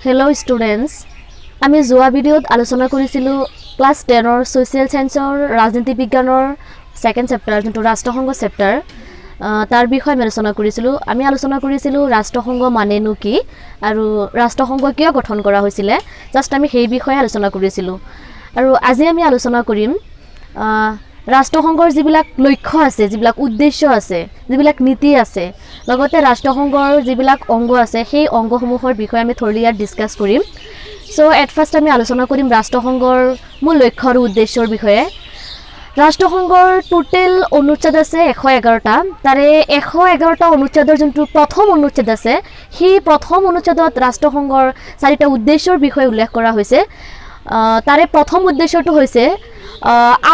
Hello students, আমি যোৱা ভিডিঅ'ত আলোচনা কৰিছিলো ক্লাস 10 ৰ সোশিয়াল সায়েন্সৰ ৰাজনীতি বিজ্ঞানৰ সেকেন্ড চেপ্টাৰ যোনটো ৰাষ্ট্ৰসংঘ চেপ্টাৰ তাৰ বিষয়ে আলোচনা কৰিছিলো আমি আলোচনা কৰিছিলো ৰাষ্ট্ৰসংঘ মানেনো কি আৰু ৰাষ্ট্ৰসংঘ কিয় গঠন কৰা হৈছিল জাস্ট আমি সেই বিষয়ে আলোচনা কৰিছিলো আৰু আজি আমি আলোচনা কৰিম ৰাষ্ট্ৰসংঘৰ যিবিলাক লক্ষ্য আছে যিবিলাক উদ্দেশ্য আছে যিবিলাক নীতি আছে লগতে ৰাষ্ট্ৰসংঘৰ যিবিলাক অংগ আছে সেই অংগসমূহৰ বিষয়ে আমি থৰলিয়াৰ ডিসকাস কৰিম সো এট ফাৰ্স্ট আমি আলোচনা কৰিম ৰাষ্ট্ৰসংঘৰ মূল লক্ষ্য আৰু উদ্দেশ্যৰ বিষয়ে ৰাষ্ট্ৰসংঘৰ টোটাল অনুচ্ছেদ আছে 111টা তাৰে 111টা অনুচ্ছেদৰ যোনটো প্ৰথম অনুচ্ছেদ আছে সেই প্ৰথম অনুচ্ছেদত ৰাষ্ট্ৰসংঘৰ চাৰিটা উদ্দেশ্যৰ বিষয়ে উল্লেখ কৰা হৈছে তাৰে প্ৰথম উদ্দেশ্যটো হৈছে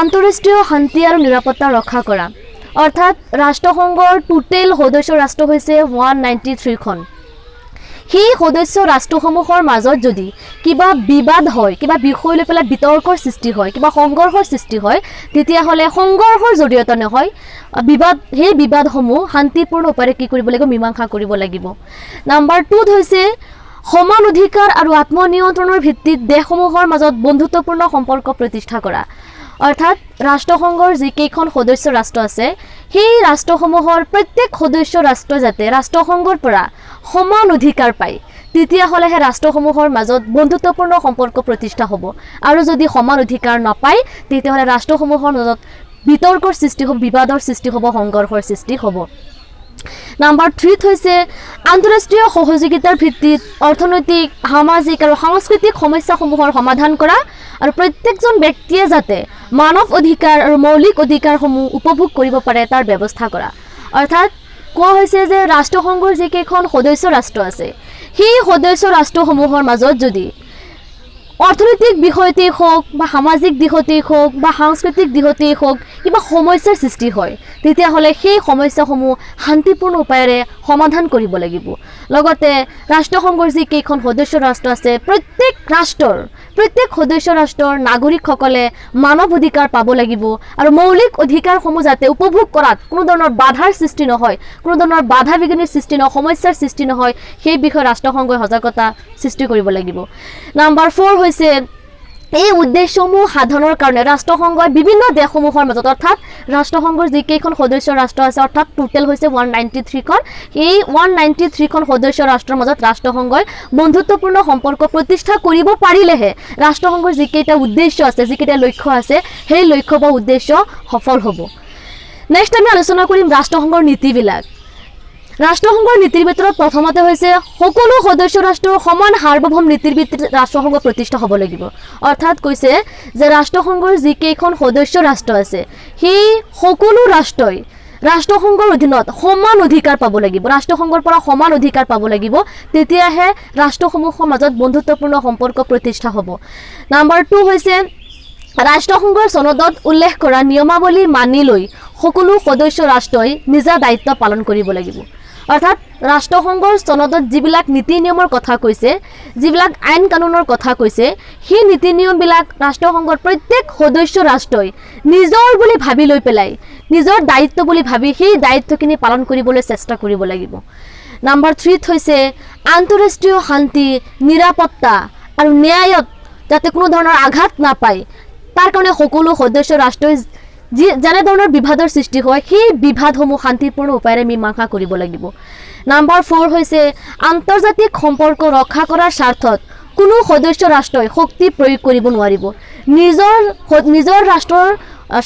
আন্তঃৰাষ্ট্ৰীয় শান্তি আৰু নিৰাপত্তা ৰক্ষা কৰা অৰ্থাৎ ৰাষ্ট্ৰসংঘৰ টোটাল সদস্য ৰাষ্ট্ৰ হৈছে 193 খন সেই সদস্য ৰাষ্ট্ৰসমূহৰ মাজত যদি কিবা বিবাদ হয় কিবা বিষয় লৈ পেলাই বিতৰ্কৰ সৃষ্টি হয় কিবা সংঘৰ্ষৰ সৃষ্টি হয় তেতিয়া হলে সংঘৰ্ষৰ জৰিয়তে নহয় বিবাদ হে বিবাদসমূহ শান্তিপূৰ্ণ উপায়েৰে কি কৰিব লাগিব মীমাংসা কৰিব লাগিব নাম্বাৰ 2 হৈছে সমান অধিকাৰ আৰু আত্মনিয়ন্ত্ৰণৰ ভিত্তিত দেশসমূহৰ মাজত বন্ধুত্বপূৰ্ণ সম্পৰ্ক প্ৰতিষ্ঠা কৰা অৰ্থাৎ ৰাষ্ট্ৰসংঘৰ যি কেইখন সদস্য ৰাষ্ট্ৰ আছে সেই ৰাষ্ট্ৰসমূহৰ প্ৰত্যেক সদস্য ৰাষ্ট্ৰ যাতে ৰাষ্ট্ৰসংঘৰ পৰা সমান অধিকাৰ পায় তেতিয়া হলে হে ৰাষ্ট্ৰসমূহৰ মাজত বন্ধুত্বপূৰ্ণ সম্পৰ্ক প্ৰতিষ্ঠা হ'ব আৰু যদি সমান অধিকাৰ নাপায় তেতিয়া হলে ৰাষ্ট্ৰসমূহৰ মাজত বিতৰ্কৰ সৃষ্টি হ'ব বিবাদৰ সৃষ্টি হ'ব সংঘৰ্ষৰ সৃষ্টি হ'ব নাম্বাৰ 3 হৈছে আন্তঃৰাষ্ট্ৰীয় সহযোগিতাৰ ভিত্তিত অৰ্থনৈতিক সামাজিক আৰু সাংস্কৃতিক সমস্যাসমূহৰ সমাধান কৰা আৰু প্ৰত্যেকজন ব্যক্তিয়ে যাতে মানৱ অধিকাৰ আৰু মৌলিক অধিকাৰসমূহ উপভোগ কৰিব পাৰে তাৰ ব্যৱস্থা কৰা অৰ্থাৎ কোৱা হৈছে যে ৰাষ্ট্ৰসংঘৰ যি কেইখন সদস্য ৰাষ্ট্ৰ আছে সেই সদস্য ৰাষ্ট্ৰসমূহৰ মাজত যদি অৰ্থনৈতিক বিষয়তেই হোক বা সামাজিক দিশতেই হোক বা সাংস্কৃতিক দিশতেই হোক কিবা সমস্যাৰ সৃষ্টি হয় তেতিয়া হলে সেই সমস্যাসমূহ শান্তিপূৰ্ণ উপায়েৰে সমাধান কৰিব লাগিব লগতে ৰাষ্ট্ৰসংঘৰ যি কেইখন সদস্য ৰাষ্ট্ৰ আছে প্ৰত্যেক সদস্য ৰাষ্ট্ৰৰ নাগৰিকসকলে মানৱ অধিকাৰ পাব লাগিব আৰু মৌলিক অধিকাৰসমূহ যাতে উপভোগ কৰাত কোনো ধৰণৰ বাধাৰ সৃষ্টি নহয় কোনো ধৰণৰ বাধা বিঘিনিৰ সৃষ্টি নহয় সমস্যাৰ সৃষ্টি নহয় সেই বিষয়ে ৰাষ্ট্ৰসংঘই সজাগতা সৃষ্টি কৰিব লাগিব নাম্বাৰ 4 হৈছে এই উদ্দেশ্যসমূহ সাধনৰ কাৰণে ৰাষ্ট্ৰসংঘই বিভিন্ন দেশসমূহৰ মাজত অৰ্থাৎ ৰাষ্ট্ৰসংঘৰ যি কেইখন সদস্য ৰাষ্ট্ৰ আছে অৰ্থাৎ টোটাল হৈছে 193 খন এই 193 খন সদস্য ৰাষ্ট্ৰৰ মাজত ৰাষ্ট্ৰসংঘই বন্ধুত্বপূৰ্ণ সম্পৰ্ক প্ৰতিষ্ঠা কৰিব পাৰিলেহে ৰাষ্ট্ৰসংঘৰ যি কেইটা উদ্দেশ্য আছে যি কেইটা লক্ষ্য আছে সেই লক্ষ্য বা উদ্দেশ্য সফল হ'ব নেক্সট আমি আলোচনা কৰিম ৰাষ্ট্ৰসংঘৰ নীতিবিলাক ৰাষ্ট্ৰসংঘৰ নীতিৰ ভিতৰত প্ৰথমতে হৈছে সকলো সদস্য ৰাষ্ট্ৰৰ সমান সাৰ্বভৌম নীতিৰ ভিত্তিত ৰাষ্ট্ৰসংঘ প্ৰতিষ্ঠা হ'ব লাগিব অৰ্থাৎ কৈছে যে ৰাষ্ট্ৰসংঘৰ যি কেইখন সদস্য ৰাষ্ট্ৰ আছে সেই সকলো ৰাষ্ট্ৰই ৰাষ্ট্ৰসংঘৰ অধীনত সমান অধিকাৰ পাব লাগিব ৰাষ্ট্ৰসংঘৰ পৰা সমান অধিকাৰ পাব লাগিব তেতিয়াহে ৰাষ্ট্ৰসমূহৰ মাজত বন্ধুত্বপূৰ্ণ সম্পৰ্ক প্ৰতিষ্ঠা হ'ব নাম্বাৰ 2 হৈছে ৰাষ্ট্ৰসংঘৰ সনদত উল্লেখ কৰা নিয়মাৱলী মানি লৈ সকলো সদস্য ৰাষ্ট্ৰই নিজা দায়িত্ব পালন কৰিব লাগিব অৰ্থাৎ ৰাষ্ট্ৰসংঘৰ সনদত যিবিলাক নীতি নিয়মৰ কথা কৈছে যিবিলাক আইন কানুনৰ কথা কৈছে সেই নীতি নিয়মবিলাক ৰাষ্ট্ৰসংঘৰ প্ৰত্যেক সদস্য ৰাষ্ট্ৰই নিজৰ বুলি ভাবি লৈ পেলাই নিজৰ দায়িত্ব বুলি ভাবি সেই দায়িত্বখিনি পালন কৰিবলৈ চেষ্টা কৰিব লাগিব নাম্বাৰ 3 হৈছে আন্তঃৰাষ্ট্ৰীয় শান্তি নিৰাপত্তা আৰু ন্যায়ত যাতে কোনো ধৰণৰ আঘাত নাপায় তাৰ কাৰণে সকলো সদস্য ৰাষ্ট্ৰই যেনে ধৰণৰ বিবাদৰ সৃষ্টি হয় সেই বিবাদসমূহ শান্তিপূৰ্ণ উপায়েৰে মীমাংসা কৰিব লাগিব নাম্বাৰ 4 হৈছে আন্তৰ্জাতিক সম্পৰ্ক ৰক্ষা কৰাৰ স্বাৰ্থত কোনো সদস্য ৰাষ্ট্ৰই শক্তি প্ৰয়োগ কৰিব নোৱাৰিব নিজৰ ৰাষ্ট্ৰৰ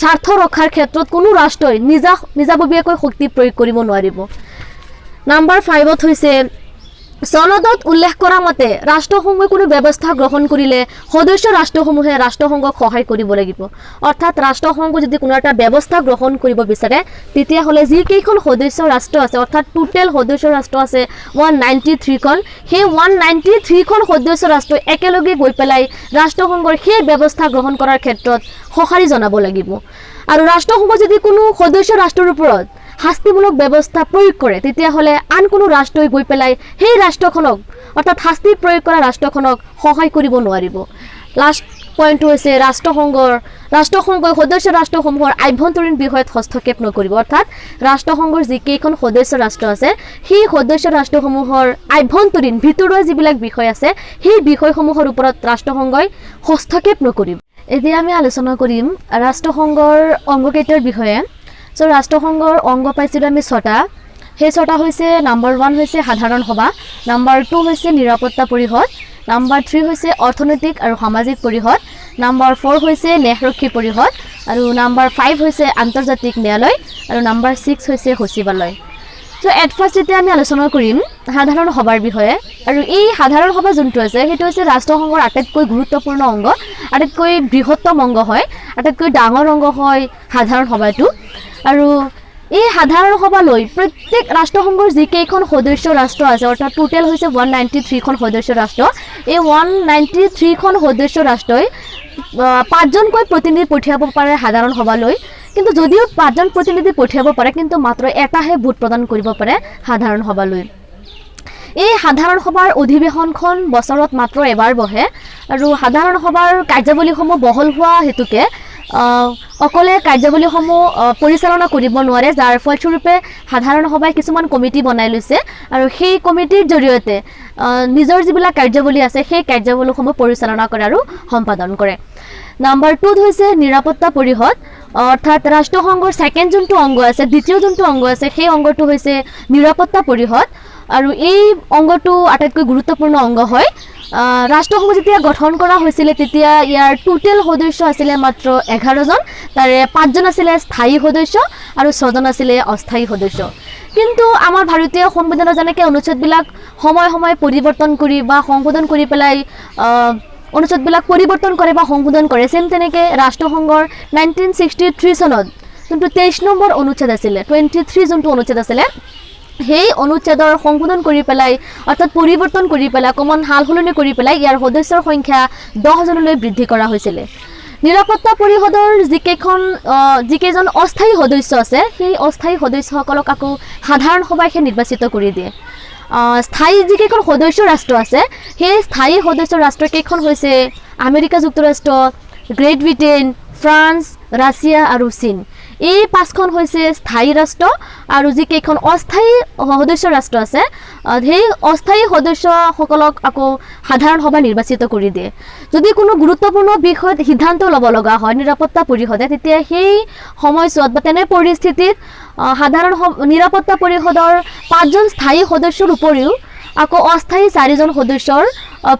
স্বাৰ্থ ৰক্ষাৰ ক্ষেত্ৰত কোনো ৰাষ্ট্ৰই নিজাববীয়াকৈ শক্তি প্ৰয়োগ কৰিব নোৱাৰিব নাম্বাৰ 5 হৈছে সনদত উল্লেখ কৰা মতে ৰাষ্ট্ৰসংঘই কোনো ব্যৱস্থা গ্ৰহণ কৰিলে সদস্য ৰাষ্ট্ৰসমূহে ৰাষ্ট্ৰসংঘক সহায় কৰিব লাগিব অৰ্থাৎ ৰাষ্ট্ৰসংঘ যদি কোনো এটা ব্যৱস্থা গ্ৰহণ কৰিব বিচাৰে তেতিয়া হলে যি কেইখন সদস্য ৰাষ্ট্ৰ আছে অৰ্থাৎ টোটাল সদস্য ৰাষ্ট্ৰ আছে 193 খন সেই 193 খন সদস্য ৰাষ্ট্ৰই একেলগে গৈ পেলাই ৰাষ্ট্ৰসংঘৰ সেই ব্যৱস্থা গ্ৰহণ কৰাৰ ক্ষেত্ৰত সহাৰি জনাব লাগিব আৰু ৰাষ্ট্ৰসংঘ যদি কোনো সদস্য ৰাষ্ট্ৰৰ ওপৰত শাস্তিমূলক ব্যৱস্থা প্ৰয়োগ কৰে তেতিয়া হলে আন কোনো ৰাষ্ট্ৰই গৈ পেলাই সেই ৰাষ্ট্ৰখনক অৰ্থাৎ শাস্তি প্ৰয়োগ কৰা ৰাষ্ট্ৰখনক সহায় কৰিব নোৱাৰিব লাষ্ট পইণ্টটো হৈছে ৰাষ্ট্ৰসংঘই সদস্য ৰাষ্ট্ৰসমূহৰ আভ্যন্তৰীণ বিষয়ত হস্তক্ষেপ নকৰিব অৰ্থাৎ ৰাষ্ট্ৰসংঘৰ যিকেইখন সদস্য ৰাষ্ট্ৰ আছে সেই সদস্য ৰাষ্ট্ৰসমূহৰ আভ্যন্তৰীণ ভিতৰুৱা যিবিলাক বিষয় আছে সেই বিষয়সমূহৰ ওপৰত ৰাষ্ট্ৰসংঘই হস্তক্ষেপ নকৰিব এতিয়া আমি আলোচনা কৰিম ৰাষ্ট্ৰসংঘৰ অংগকেইটাৰ বিষয়ে সো ৰাষ্ট্ৰসংঘৰ অংগ পাইছিলোঁ আমি 6টা সেই 6টা হৈছে নাম্বাৰ 1 হৈছে সাধাৰণ সভা নাম্বাৰ 2 হৈছে নিৰাপত্তা পৰিষদ নাম্বাৰ 3 হৈছে অৰ্থনৈতিক আৰু সামাজিক পৰিষদ নাম্বাৰ 4 হৈছে ন্যায়ৰক্ষী পৰিষদ আৰু নাম্বাৰ 5 হৈছে আন্তৰ্জাতিক ন্যায়ালয় আৰু নাম্বাৰ 6 হৈছে সচিবালয় সো এট ফাৰ্ষ্ট এতিয়া আমি আলোচনা কৰিম সাধাৰণ সভাৰ বিষয়ে আৰু এই সাধাৰণ সভা যোনটো আছে সেইটো হৈছে ৰাষ্ট্ৰসংঘৰ আটাইতকৈ গুৰুত্বপূৰ্ণ অংগ আটাইতকৈ বৃহত্তম অংগ হয় আটাইতকৈ ডাঙৰ অংগ হয় সাধাৰণ সভাটো আৰু এই সাধাৰণ সভালৈ প্ৰত্যেক ৰাষ্ট্ৰসংঘৰ যিকেইখন সদস্য ৰাষ্ট্ৰ আছে অৰ্থাৎ টোটেল হৈছে 193 খন সদস্য ৰাষ্ট্ৰ এই 193 খন সদস্য ৰাষ্ট্ৰই 5জনকৈ প্ৰতিনিধি পঠিয়াব পাৰে সাধাৰণ সভালৈ কিন্তু যদিও 5জন প্ৰতিনিধি পঠিয়াব পাৰে কিন্তু মাত্ৰ এটাহে ভোট প্ৰদান কৰিব পাৰে সাধাৰণ সভালৈ এই সাধাৰণ সভাৰ অধিৱেশনখন বছৰত মাত্ৰ এবাৰ বহে আৰু সাধাৰণ সভাৰ কাৰ্যাৱলীসমূহ বহল হোৱা হেতুকে অকলে কাৰ্যাৱলীসমূহ পৰিচালনা কৰিব নোৱাৰে যাৰ ফলস্বৰূপে সাধাৰণ সভাই কিছুমান কমিটি বনাই লৈছে আৰু সেই কমিটিৰ জৰিয়তে নিজৰ যিবিলাক কাৰ্যাৱলী আছে সেই কাৰ্যাৱলীসমূহ পৰিচালনা কৰে আৰু সম্পাদন কৰে নাম্বাৰ 2 হৈছে নিৰাপত্তা পৰিষদ অৰ্থাৎ ৰাষ্ট্ৰসংঘৰ সেকেন্ড যোনটো অংগ আছে দ্বিতীয় যোনটো অংগ আছে সেই অংগটো হৈছে নিৰাপত্তা পৰিষদ আৰু এই অংগটো আটাইতকৈ গুৰুত্বপূৰ্ণ অংগ হয় ৰাষ্ট্ৰসংঘ যেতিয়া গঠন কৰা হৈছিল তেতিয়া ইয়াৰ টোটেল সদস্য আছিল মাত্ৰ 11জন তাৰে 5জন আছিল স্থায়ী সদস্য আৰু 6জন আছিল অস্থায়ী সদস্য কিন্তু আমাৰ ভাৰতীয় সংবিধানৰ যেনেকৈ অনুচ্ছেদবিলাক সময় পৰিৱৰ্তন কৰি বা সংশোধন কৰি পেলাই অনুচ্ছেদবিলাক পৰিৱৰ্তন কৰে বা সংশোধন কৰে সেম তেনেকৈ ৰাষ্ট্ৰসংঘৰ 1963 চনত যোনটো 23 নম্বৰ অনুচ্ছেদ আছিল 23 যোনটো অনুচ্ছেদ আছিল সেই অনুচ্ছেদৰ সংশোধন কৰি পেলাই অৰ্থাৎ পৰিৱৰ্তন কৰি পেলাই অকমান হালসলনি কৰি পেলাই ইয়াৰ সদস্যৰ সংখ্যা 10জনলৈ বৃদ্ধি কৰা হৈছিল নিৰাপত্তা পৰিষদৰ যিকেইজন অস্থায়ী সদস্য আছে সেই অস্থায়ী সদস্যসকলক আকৌ সাধাৰণ সভাই নিৰ্বাচিত কৰি দিয়ে স্থায়ী যিকেইখন সদস্য ৰাষ্ট্ৰ আছে সেই স্থায়ী সদস্য ৰাষ্ট্ৰকেইখন হৈছে আমেৰিকা যুক্তৰাষ্ট্ৰ গ্ৰেট ব্ৰিটেইন ফ্ৰান্স ৰাছিয়া আৰু চীন এই 5খন হৈছে স্থায়ী ৰাষ্ট্ৰ আৰু যিকেইখন অস্থায়ী সদস্য ৰাষ্ট্ৰ আছে সেই অস্থায়ী সদস্যসকলক আকৌ সাধাৰণ সভা নিৰ্বাচিত কৰি দিয়ে যদি কোনো গুৰুত্বপূৰ্ণ বিষয়ত সিদ্ধান্ত ল'ব লগা হয় নিৰাপত্তা পৰিষদে তেতিয়া সেই সময়ছোৱাত বা তেনে পৰিস্থিতিত নিৰাপত্তা পৰিষদৰ 5জন স্থায়ী সদস্যৰ উপৰিও আকৌ অস্থায়ী 4জন সদস্যৰ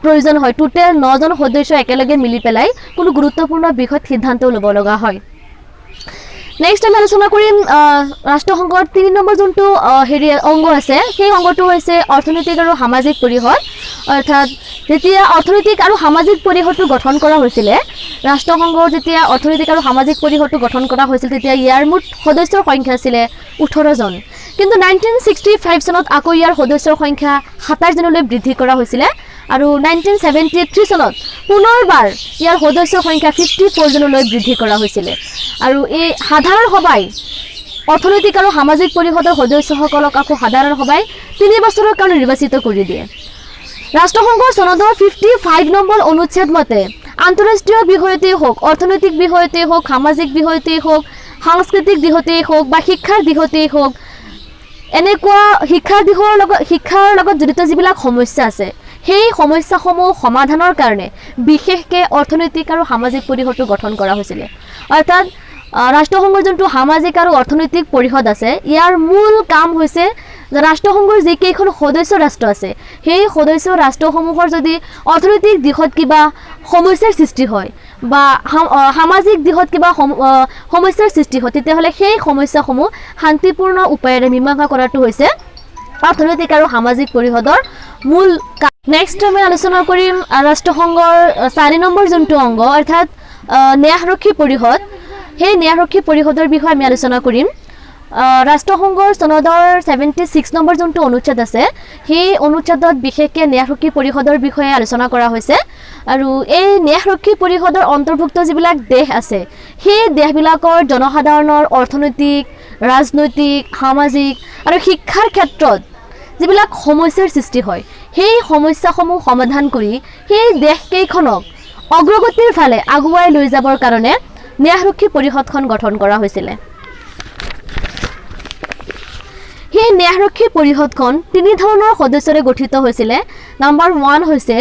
প্ৰয়োজন হয় টোটেল 9জন সদস্য একেলগে মিলি পেলাই কোনো গুৰুত্বপূৰ্ণ বিষয়ত সিদ্ধান্ত ল'ব লগা হয় নেক্সট আমি আলোচনা কৰিম ৰাষ্ট্ৰসংঘৰ 3 নম্বৰ যোনটো অংগ আছে সেই অংগটো হৈছে অৰ্থনৈতিক আৰু সামাজিক পৰিষদ অৰ্থাৎ যেতিয়া অৰ্থনৈতিক আৰু সামাজিক পৰিষদটো গঠন কৰা হৈছিল ৰাষ্ট্ৰসংঘৰ যেতিয়া অৰ্থনৈতিক আৰু সামাজিক পৰিষদটো গঠন কৰা হৈছিল তেতিয়া ইয়াৰ মুঠ সদস্যৰ সংখ্যা আছিল 18জন কিন্তু 1965 চনত আকৌ ইয়াৰ সদস্যৰ সংখ্যা 27জনলৈ বৃদ্ধি কৰা হৈছিল আৰু 1973 চনত পুনৰবাৰ ইয়াৰ সদস্যৰ সংখ্যা 54জনলৈ বৃদ্ধি কৰা হৈছিল আৰু এই সাধাৰণ সভাই অৰ্থনৈতিক আৰু সামাজিক পৰিষদৰ সদস্যসকলক আকৌ সাধাৰণ সভাই 3 বছৰৰ কাৰণে নিৰ্বাচিত কৰি দিয়ে ৰাষ্ট্ৰসংঘৰ সনদৰ 55 নম্বৰ অনুচ্ছেদ মতে আন্তঃৰাষ্ট্ৰীয় বিষয়তেই হোক অৰ্থনৈতিক বিষয়তেই হোক সামাজিক বিষয়তেই হোক সাংস্কৃতিক দিশতেই হোক বা শিক্ষাৰ দিশতেই হোক এনেকুৱা শিক্ষাৰ লগত জড়িত যিবিলাক সমস্যা আছে সেই সমস্যাসমূহ সমাধানৰ কাৰণে বিশেষকৈ অৰ্থনৈতিক আৰু সামাজিক পৰিষদটো গঠন কৰা হৈছিল অৰ্থাৎ ৰাষ্ট্ৰসংঘৰ যোনটো সামাজিক আৰু অৰ্থনৈতিক পৰিষদ আছে ইয়াৰ মূল কাম হৈছে ৰাষ্ট্ৰসংঘৰ যিকেইখন সদস্য ৰাষ্ট্ৰ আছে সেই সদস্য ৰাষ্ট্ৰসমূহৰ যদি অৰ্থনৈতিক দিশত কিবা সমস্যাৰ সৃষ্টি হয় বা সামাজিক দিশত কিবা সমস্যাৰ সৃষ্টি হয় তেতিয়াহ'লে সেই সমস্যাসমূহ শান্তিপূৰ্ণ উপায়েৰে মীমাংসা কৰাটো হৈছে অৰ্থনৈতিক আৰু সামাজিক পৰিষদৰ মূল কাম নেক্সট আমি আলোচনা কৰিম ৰাষ্ট্ৰসংঘৰ 4 নম্বৰ যোনটো অংগ অৰ্থাৎ ন্যায়ৰক্ষী পৰিষদ সেই ন্যায়ৰক্ষী পৰিষদৰ বিষয়ে আমি আলোচনা কৰিম ৰাষ্ট্ৰসংঘৰ সনদৰ 76 নম্বৰ যোনটো অনুচ্ছেদ আছে সেই অনুচ্ছেদত বিশেষকৈ ন্যায়ৰক্ষী পৰিষদৰ বিষয়ে আলোচনা কৰা হৈছে আৰু এই ন্যায়ৰক্ষী পৰিষদৰ অন্তৰ্ভুক্ত যিবিলাক দেশ আছে সেই দেশবিলাকৰ জনসাধাৰণৰ অৰ্থনৈতিক ৰাজনৈতিক সামাজিক আৰু শিক্ষাৰ ক্ষেত্ৰত যিবিলাক সমস্যাৰ সৃষ্টি হয় সেই সমস্যাসমূহ সমাধান কৰি সেই দেশকেইখনক অগ্ৰগতিৰ ফালে আগুৱাই লৈ যাবৰ কাৰণে ন্যায়ৰক্ষী পৰিষদখন গঠন কৰা হৈছিলে। সেই ন্যায়ৰক্ষী পৰিষদখন তিনি ধৰণৰ সদস্যৰে গঠিত হৈছিলে। নাম্বাৰ 1 হৈছে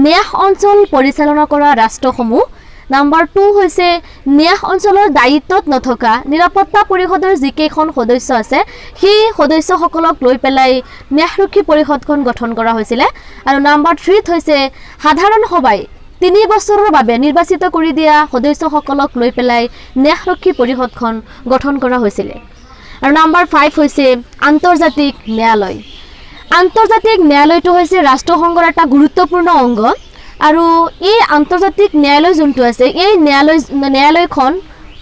ন্যায় অঞ্চল পৰিচালনা কৰা ৰাষ্ট্ৰসমূহ। নাম্বাৰ 2 হৈছে ন্যায় অঞ্চলৰ দায়িত্বত নথকা নিৰাপত্তা পৰিষদৰ যিকেইখন সদস্য আছে সেই সদস্যসকলক লৈ পেলাই ন্যায়ৰক্ষী পৰিষদখন গঠন কৰা হৈছিলে। আৰু নাম্বাৰ 3 হৈছে সাধাৰণ সভাই 3 বছৰৰ বাবে নিৰ্বাচিত কৰি দিয়া সদস্যসকলক লৈ পেলাই ন্যায়ৰক্ষী পৰিষদখন গঠন কৰা হৈছিলে। আৰু নাম্বাৰ 5 হৈছে আন্তৰ্জাতিক ন্যায়ালয়। আন্তৰ্জাতিক ন্যায়ালয়টো হৈছে ৰাষ্ট্ৰসংঘৰ এটা গুৰুত্বপূৰ্ণ অংগ। আৰু এই আন্তৰ্জাতিক ন্যায়ালয় যোনটো আছে এই ন্যায়ালয়খন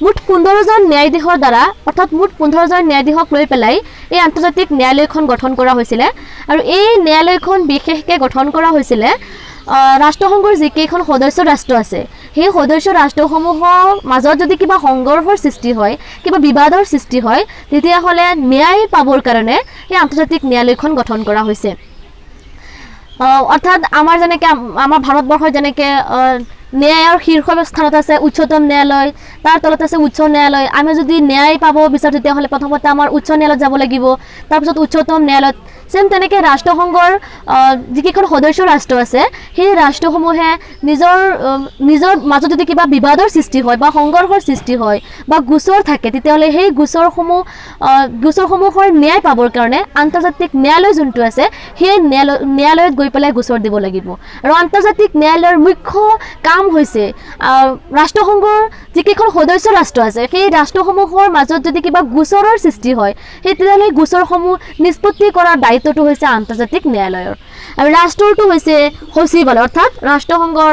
মুঠ 15জন ন্যায়াধীশৰ দ্বাৰা অৰ্থাৎ মুঠ 15জন ন্যায়াধীশক লৈ পেলাই এই আন্তৰ্জাতিক ন্যায়ালয়খন গঠন কৰা হৈছিলে। আৰু এই ন্যায়ালয়খন বিশেষকৈ গঠন কৰা হৈছিলে ৰাষ্ট্ৰসংঘৰ যিকেইখন সদস্য ৰাষ্ট্ৰ আছে সেই সদস্য ৰাষ্ট্ৰসমূহৰ মাজত যদি কিবা সংঘৰ্ষৰ সৃষ্টি হয়, কিবা বিবাদৰ সৃষ্টি হয়, তেতিয়াহ'লে ন্যায় পাবৰ কাৰণে এই আন্তৰ্জাতিক ন্যায়ালয়খন গঠন কৰা হৈছে। অৰ্থাৎ আমাৰ যেনেকৈ আমাৰ ভাৰতবৰ্ষৰ যেনেকৈ ন্যায়ৰ শীৰ্ষ স্থানত আছে উচ্চতম ন্যায়ালয়, তাৰ তলত আছে উচ্চ ন্যায়ালয়। আমি যদি ন্যায় পাব বিচাৰোঁ তেতিয়াহ'লে প্ৰথমতে আমাৰ উচ্চ ন্যায়ালয়ত যাব লাগিব, তাৰপিছত উচ্চতম ন্যায়ালয়ত। সেম তেনেকৈ ৰাষ্ট্ৰসংঘৰ যিকেইখন সদস্য ৰাষ্ট্ৰ আছে সেই ৰাষ্ট্ৰসমূহে নিজৰ মাজত যদি কিবা বিবাদৰ সৃষ্টি হয় বা সংঘৰ্ষৰ সৃষ্টি হয় বা গোচৰ থাকে তেতিয়াহ'লে সেই গোচৰসমূহৰ ন্যায় পাবৰ কাৰণে আন্তৰ্জাতিক ন্যায়ালয় যোনটো আছে সেই ন্যায়ালয়ত গৈ পেলাই গোচৰ দিব লাগিব। আৰু আন্তৰ্জাতিক ন্যায়ালয়ৰ মুখ্য কাম হৈছে ৰাষ্ট্ৰসংঘৰ যিকেইখন সদস্য ৰাষ্ট্ৰ আছে সেই ৰাষ্ট্ৰসমূহৰ মাজত যদি কিবা গোচৰৰ সৃষ্টি হয় সেই তেতিয়াহ'লে গোচৰসমূহ নিষ্পত্তি কৰাৰ দায়িত্বটো হৈছে আন্তৰ্জাতিক ন্যায়ালয়ৰ। আৰু ৰাষ্ট্ৰটো হৈছে সচিবালয়, অৰ্থাৎ ৰাষ্ট্ৰসংঘৰ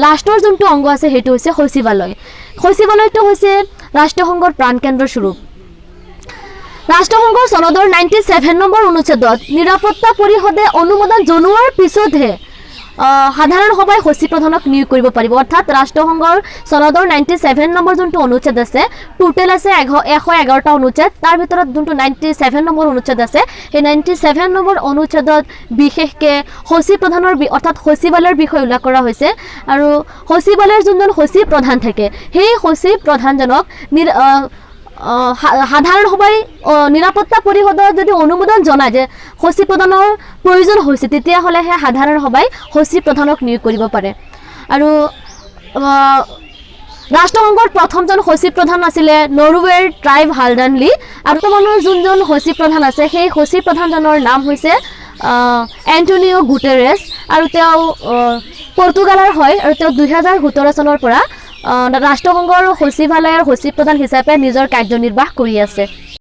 লাষ্টৰ যোনটো অংগ আছে সেইটো হৈছে সচিবালয়। সচিবালয়টো হৈছে ৰাষ্ট্ৰসংঘৰ প্ৰাণকেন্দ্ৰ স্বৰূপ। ৰাষ্ট্ৰসংঘৰ চনদৰ 97 নম্বৰ অনুচ্ছেদত নিৰাপত্তা পৰিষদে অনুমোদন জনোৱাৰ পিছতহে সাধাৰণ সভাই সচিব প্ৰধানক নিয়োগ কৰিব পাৰিব। অৰ্থাৎ ৰাষ্ট্ৰসংঘৰ চনদৰ 97 নম্বৰ যোনটো অনুচ্ছেদ আছে, টোটেল আছে 111টা অনুচ্ছেদ, তাৰ ভিতৰত যোনটো 97 নম্বৰ অনুচ্ছেদ আছে সেই 97 নম্বৰ অনুচ্ছেদত বিশেষকৈ সচিব প্ৰধানৰ অৰ্থাৎ সচিবালয়ৰ বিষয়ে উল্লেখ কৰা হৈছে। আৰু সচিবালয়ৰ যোনজন সচিব প্ৰধান থাকে সেই সচিব প্ৰধানজনক সাধাৰণ সভাই নিৰাপত্তা পৰিষদৰ যদি অনুমোদন জনায় যে সচিব প্ৰধানৰ প্ৰয়োজন হৈছে তেতিয়াহ'লেহে সাধাৰণ সভাই সচিব প্ৰধানক নিয়োগ কৰিব পাৰে। আৰু ৰাষ্ট্ৰসংঘৰ প্ৰথমজন সচিব প্ৰধান আছিলে নৰৱেৰ ট্ৰাইব হালডানলি। আৰু বৰ্তমানৰ যোনজন সচিব প্ৰধান আছে সেই সচিব প্ৰধানজনৰ নাম হৈছে এণ্টনিঅ গুটেৰেছ। আৰু তেওঁ পৰ্তুগালৰ হয় আৰু তেওঁ 2017 চনৰ পৰা ৰাষ্ট্ৰসংঘৰ সচিবালয়ৰ সচিব প্ৰধান হিচাপে নিজৰ কাৰ্যনিৰ্বাহ কৰি আছে।